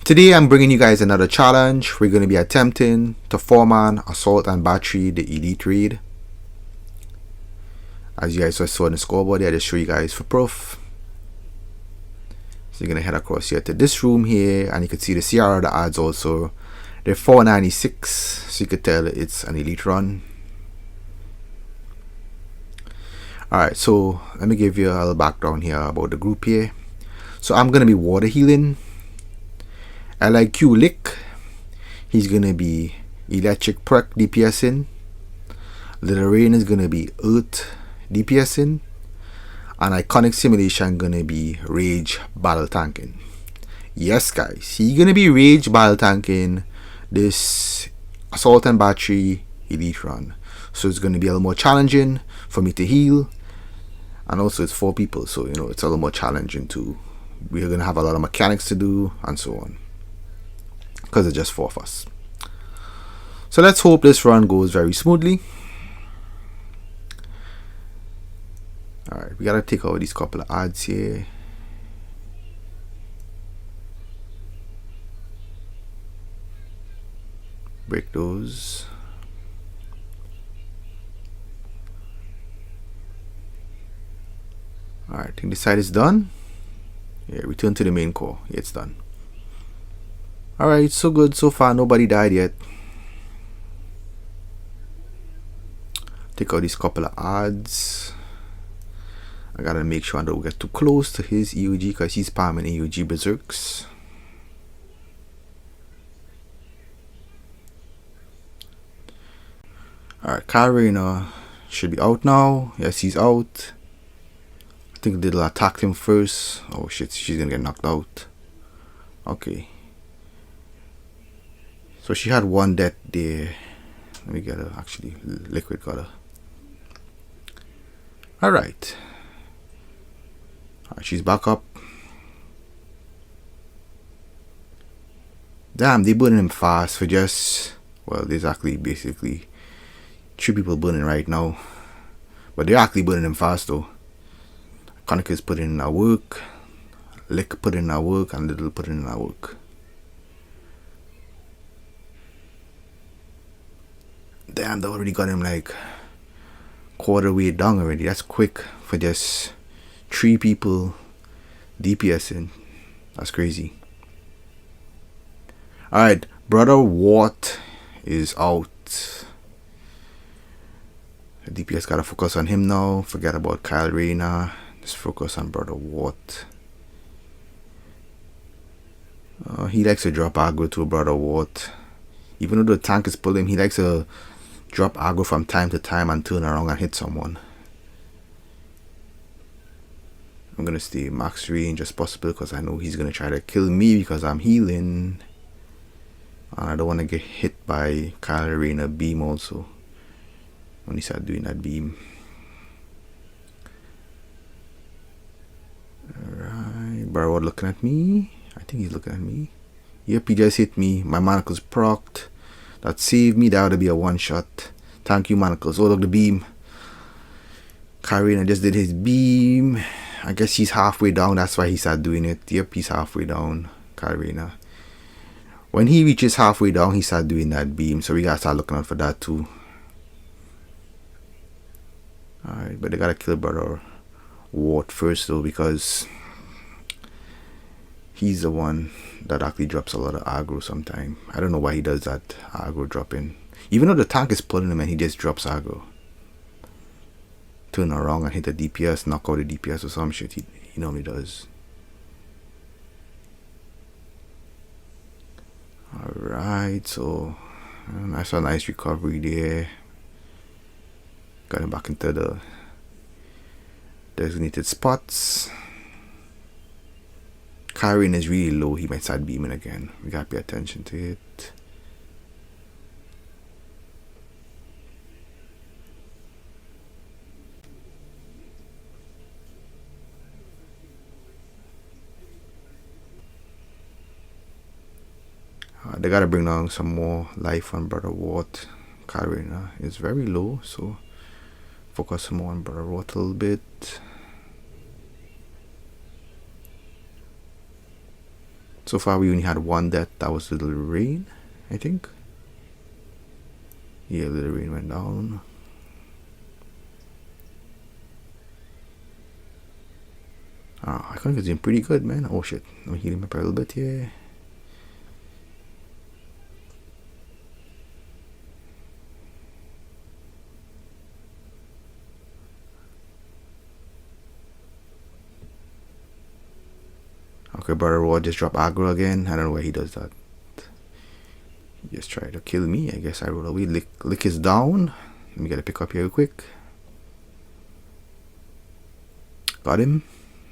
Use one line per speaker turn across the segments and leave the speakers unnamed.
Today I'm bringing you guys another challenge. We're going to be attempting to foreman, assault and battery the elite raid. As you guys saw on the scoreboard there, I just show you guys for proof. So you're going to head across here to this room here, and you can see the CR of the odds also. They're 496, so you could tell it's an elite run. Alright, so let me give you a little background here about the group here. So I'm going to be water healing. LIQ Lick, he's going to be electric perk DPSing. Little Rain is going to be earth DPSing. And Iconic Simulation going to be rage battle tanking. Yes guys, he's going to be rage battle tanking this assault and battery elite run. So it's going to be a little more challenging for me to heal. And also it's 4 people, so you know it's a little more challenging too. We're going to have a lot of mechanics to do and so on, because it's just 4 of us. So let's hope this run goes very smoothly. Alright, we gotta take out these couple of odds here. Break those. Alright, I think this side is done. Yeah, return to the main core. Yeah, it's done. Alright, so good so far. Nobody died yet. Take out these couple of odds. I gotta make sure I don't get too close to his EUG because he's spamming EUG berserks. Alright, Karina should be out now. Yes, he's out. I think they'll attack him first. Oh shit, she's gonna get knocked out. Okay. So she had 1 death there. Let me get her, actually. Liquid got her. Alright. Alright, she's back up. Damn, they burning him fast for just... Well, there's actually basically 3 people burning right now. But they're actually burning him fast though. Conic is putting in our work. Lick put in our work, and Little put in our work. Damn, they already got him like quarter way down already. That's quick for just 3 people DPSing. That's crazy. Alright, Brother Wart is out. The DPS gotta focus on him now. Forget about Kyle Reyna. Just focus on Brother Wart. He likes to drop aggro to Brother Wart. Even though the tank is pulling him, he likes to drop aggro from time to time and turn around and hit someone. I'm gonna stay max range as possible because I know he's gonna try to kill me because I'm healing. And I don't want to get hit by Kyle Reyna beam also when he started doing that beam. Alright, Barroward looking at me. I think he's looking at me. Yep, he just hit me. My manacles procced. That saved me. That would be a 1-shot. Thank you, manacles. Oh, look, the beam. Karina just did his beam. I guess he's halfway down. That's why he started doing it. Yep, he's halfway down. Karina. When he reaches halfway down, he started doing that beam. So we gotta start looking out for that too. Alright, but they gotta kill Brother Wart first though, because he's the one that actually drops a lot of aggro sometime. I don't know why he does that aggro dropping. Even though the tank is pulling him and he just drops aggro. Turn around and hit the DPS, knock out the DPS or some shit. He normally does. Alright, so I saw a nice recovery there. Got him back into the designated spots. Karen is really low. He might start beaming again. We gotta pay attention to it. They gotta bring down some more life on Brother Wart. Karen is very low, so focus more on Brother Wart a little bit. So far we only had one death. That was Little Rain, I think. Yeah, Little Rain went down. I think it's doing pretty good, man. Oh shit, I'm healing up a little bit here. Okay, Brother Rod just dropped aggro again. I don't know why he does that. He just tried to kill me. I guess I rolled away. Lick is down. Let me get a pick up here real quick. Got him.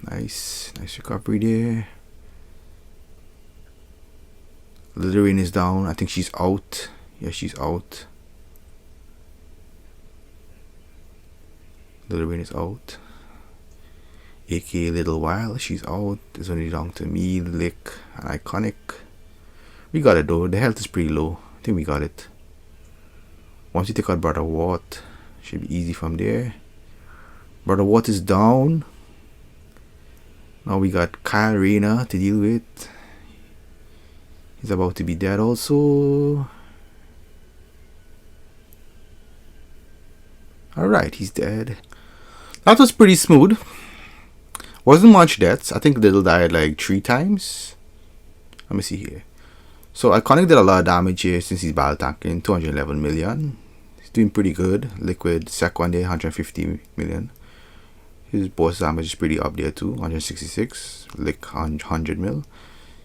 Nice recovery there. Little Rain is down. I think she's out. Yeah, she's out. Little Rain is out. AK Little While, she's out. It's only down to me, Lick, and Iconic. We got it though. The health is pretty low. I think we got it. Once you take out Brother Watt, should be easy from there. Brother Watt is down. Now we got Kyle Rayner to deal with. He's about to be dead also. Alright, he's dead. That was pretty smooth. Wasn't much deaths. I think Little died like 3 times. Let me see here. So Iconic did a lot of damage here since he's battle tanking. 211 million. He's doing pretty good. Liquid second there, 150 million. His boss damage is pretty up there too. 166. Lick 100 mil.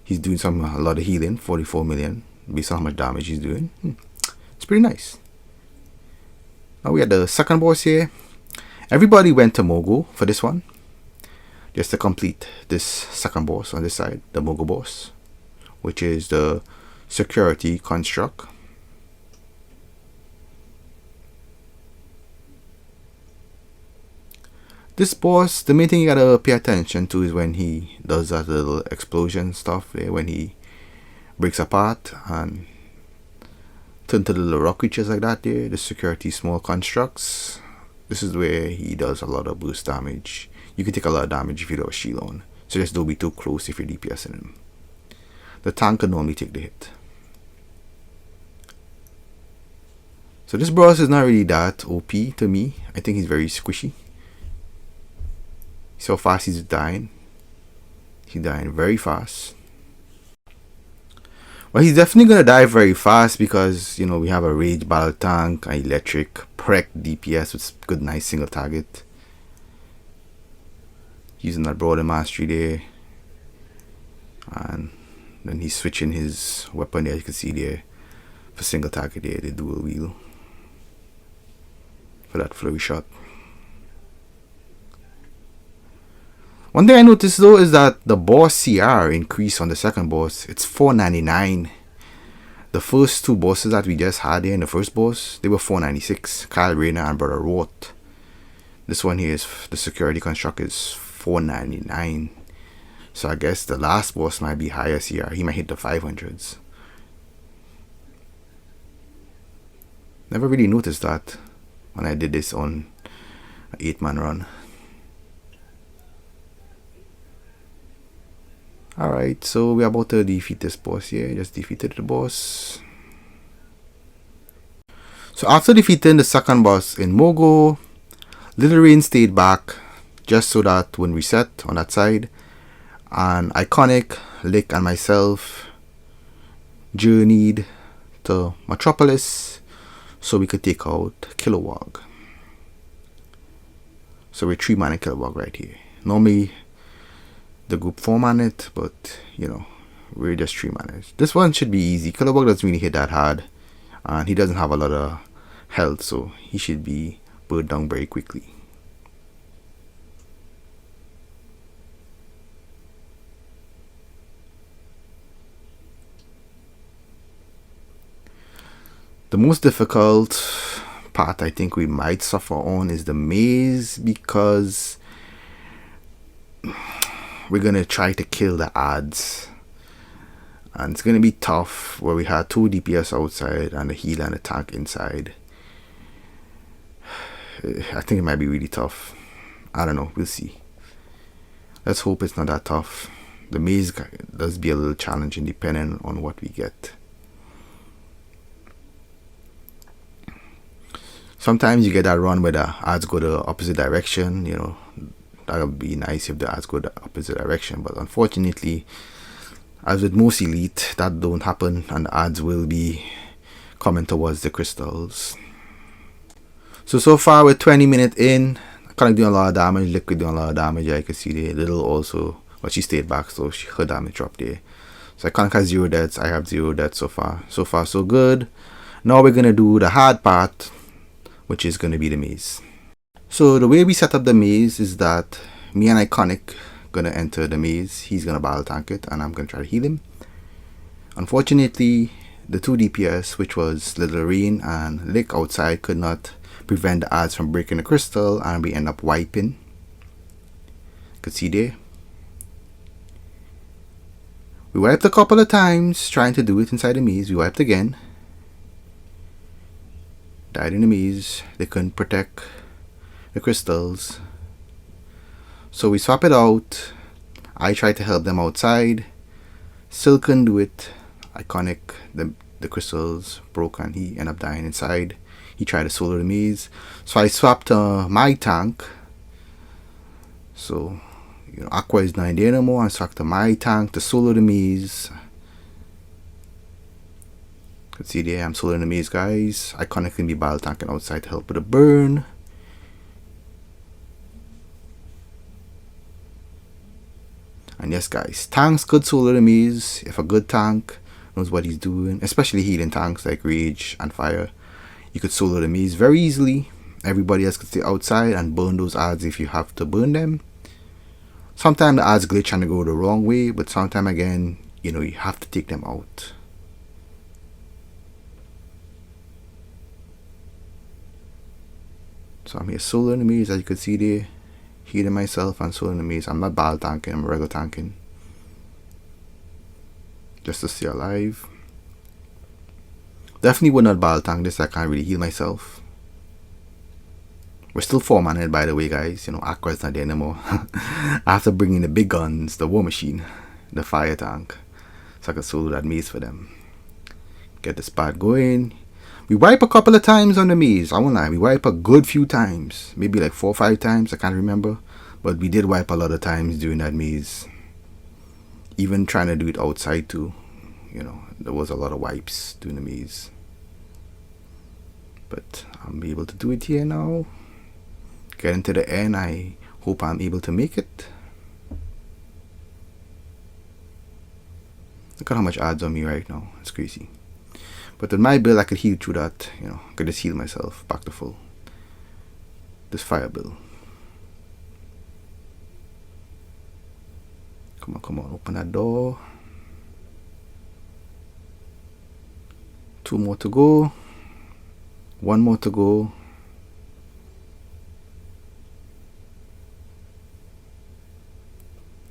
He's doing a lot of healing. 44 million. Based on how much damage he's doing. It's pretty nice. Now we had the second boss here. Everybody went to Mogo for this one. Just to complete this second boss on this side, the Mogo boss, which is the security construct. This boss, the main thing you gotta pay attention to is when he does that little explosion stuff there, when he breaks apart and turn to the little rock creatures like that there, the security small constructs. This is where he does a lot of boost damage. You can take a lot of damage if you do a shield on. So just don't be too close if you're DPSing him. The tank can normally take the hit. So this boss is not really that OP to me. I think he's very squishy. See how fast he's dying. He's dying very fast. Well, he's definitely gonna die very fast because, you know, we have a rage battle tank, an electric, prec DPS with good nice single target. Using that broader mastery there, and then he's switching his weapon there, you can see there, for single target there, the dual wheel for that flurry shot. One thing I noticed though is that the boss CR increased on the second boss. It's 499. The first 2 bosses that we just had here in the first boss, they were 496. Kyle Rayner and Brother Roth. This one here is the security construct is 499. So I guess the last boss might be higher CR. He might hit the 500s. Never really noticed that when I did this on an 8-man run. Alright, so we're about to defeat this boss here. Just defeated the boss. So after defeating the second boss in Mogo, Little Rain stayed back just so that when we reset on that side, and Iconic, Lick and myself journeyed to Metropolis so we could take out Kilowog. So we're 3-man in Kilowog right here. Normally the group 4-man it, but you know, we're just 3-man. This one should be easy. Kilowog doesn't really hit that hard, and he doesn't have a lot of health, so he should be burned down very quickly. The most difficult part I think we might suffer on is the maze, because we're gonna try to kill the ads, and it's gonna be tough where we had 2 DPS outside and a healer and a tank inside. I think it might be really tough. I don't know, we'll see. Let's hope it's not that tough. the maze does be a little challenging depending on what we get. Sometimes you get that run where the odds go the opposite direction. That would be nice if the odds go the opposite direction, but unfortunately, as with most elite, that don't happen, and the odds will be coming towards the crystals. So far we're 20 minutes in. Kind of doing a lot of damage. Liquid doing a lot of damage. I can see the little also, but she stayed back, so her damage dropped there. So I kind of has 0 deaths. I have 0 deaths so far. So far so good. Now we're gonna do the hard part, which is gonna be the maze. So the way we set up the maze is that me and Iconic gonna enter the maze. He's gonna battle tank it, and I'm gonna try to heal him. Unfortunately, the 2 DPS, which was Little Rain and Lick outside, could not prevent the odds from breaking the crystal, and we end up wiping. You can see there. We wiped a couple of times trying to do it inside the maze. We wiped again. Died in the maze. They couldn't protect the crystals. So we swap it out. I tried to help them outside. Still couldn't do it. Iconic, the crystals broke and he ended up dying inside. He tried to solo the maze. So I swapped my tank. So, Aqua is not in there anymore. I swapped my tank to solo the maze. You can see there, I'm soloing the maze, guys. Iconic can be battle tanking outside to help with the burn. And yes, guys, tanks could solo the maze if a good tank knows what he's doing, especially healing tanks like Rage and Fire. You could solo the maze very easily. Everybody else could stay outside and burn those odds if you have to burn them. Sometimes the odds glitch and they go the wrong way, but sometimes again, you have to take them out. So I'm here soloing the maze, as you can see there. Healing myself and soloing the maze. I'm not battle tanking, I'm regular tanking. Just to stay alive. Definitely would not battle tank this, I can't really heal myself. We're still 4-maned, by the way, guys. Aqua's not there anymore. After bringing the big guns, the war machine, the fire tank, so I can solo that maze for them. Get the spot going. We wipe a couple of times on the maze. I won't lie, we wipe a good few times. Maybe like 4 or 5 times, I can't remember. But we did wipe a lot of times during that maze. Even trying to do it outside too. There was a lot of wipes during the maze. But I'm able to do it here now. Getting to the end, I hope I'm able to make it. Look at how much odds on me right now. It's crazy. But with my build, I could heal through that. I could just heal myself back to full. This fire build. Come on, open that door. 2 more to go. 1 more to go.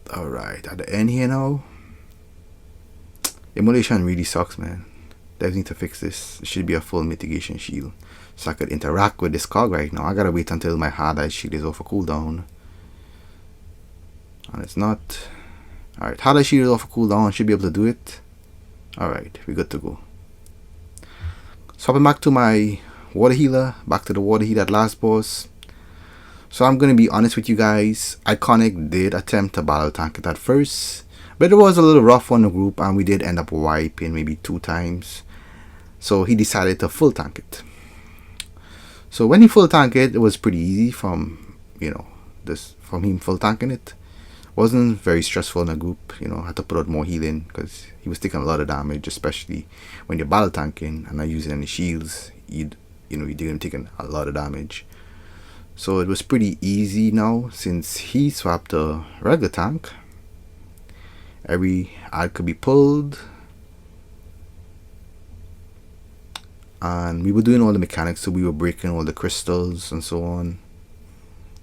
Alright, at the end here now. Immolation really sucks, man. Devs need to fix this. It should be a full mitigation shield, so I could interact with this cog right now. I gotta wait until my hard ice shield is off a cooldown. And it's not. Alright, hard ice shield is off a cooldown. I should be able to do it. Alright, we're good to go. Swapping back to my water healer. Back to the water healer at last boss. So I'm gonna be honest with you guys. Iconic did attempt to battle tank it at first, but it was a little rough on the group and we did end up wiping maybe 2 times. So he decided to full tank it. So when he full tanked it, it was pretty easy from him full tanking it. Wasn't very stressful in the group. Had to put out more healing because he was taking a lot of damage, especially when you're battle tanking and not using any shields. You're taking a lot of damage. So it was pretty easy now since he swapped a regular tank. Every ad could be pulled. And we were doing all the mechanics, so we were breaking all the crystals and so on.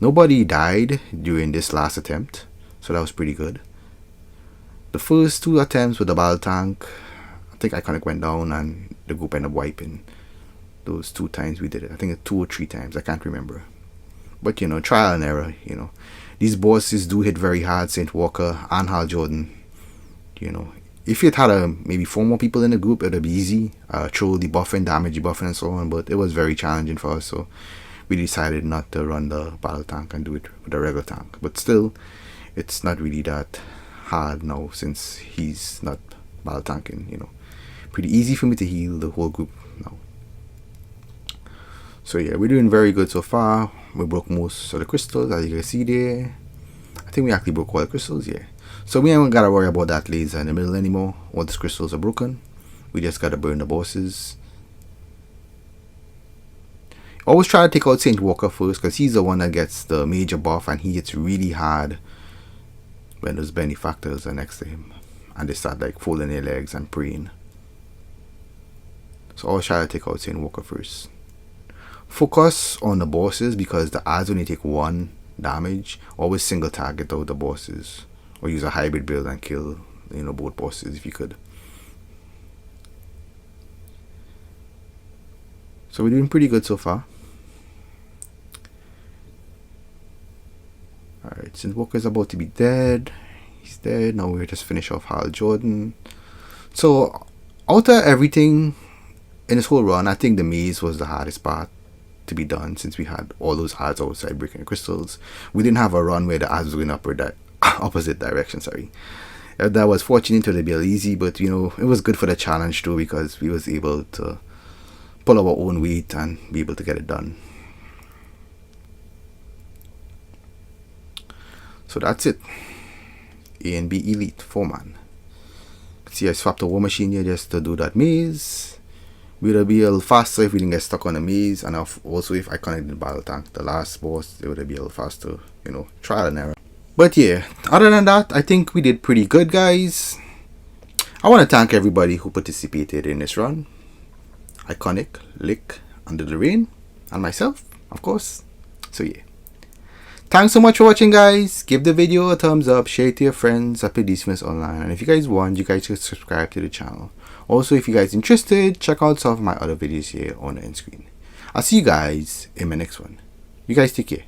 Nobody died during this last attempt, so that was pretty good. The first 2 attempts with the battle tank, I think Iconic went down and the group ended up wiping. Those 2 times we did it. I think 2 or 3 times, I can't remember. But trial and error. These bosses do hit very hard. Saint Walker and Hal Jordan, you know, if it had maybe 4 more people in the group, it would be easy. Throw the buffing, damage the buffing, and so on. But it was very challenging for us, so we decided not to run the battle tank and do it with a regular tank. But still, it's not really that hard now since he's not battle tanking. You know, pretty easy for me to heal the whole group now. So yeah, we're doing very good so far. We broke most of the crystals, as you can see there. I think we actually broke all the crystals, yeah. So we ain't gotta worry about that laser in the middle anymore. All the crystals are broken. We just gotta burn the bosses. Always try to take out Saint Walker first, because he's the one that gets the major buff, and he hits really hard when those benefactors are next to him and they start like folding their legs and praying. So always try to take out Saint Walker first. Focus on the bosses, because the ads only take 1 damage. Always single target out the bosses, or use a hybrid build and kill, you know, both bosses if you could. So we're doing pretty good so far. Alright, Saint Walker's about to be dead. He's dead. Now we're just finish off Hal Jordan. So out of everything in this whole run, I think the maze was the hardest part to be done, since we had all those ads outside breaking the crystals. We didn't have a run where the ads was going opposite direction, sorry. That was fortunate to be easy, but you know, it was good for the challenge too, because we was able to pull our own weight and be able to get it done. So that's it. A and B Elite 4-man. See, I swapped the war machine here just to do that maze. We'd be a little faster if we didn't get stuck on the maze, and also if I connected the battle tank, the last boss, it would be a little faster, you know, trial and error. But yeah, other than that, I think we did pretty good, guys. I want to thank everybody who participated in this run. Iconic, Lick, Under the Rain, and myself, of course. So yeah. Thanks so much for watching, guys. Give the video a thumbs up, share it to your friends at Prodigy Online, and if you guys want, you guys should subscribe to the channel. Also, if you guys interested, check out some of my other videos here on the end screen. I'll see you guys in my next one. You guys take care.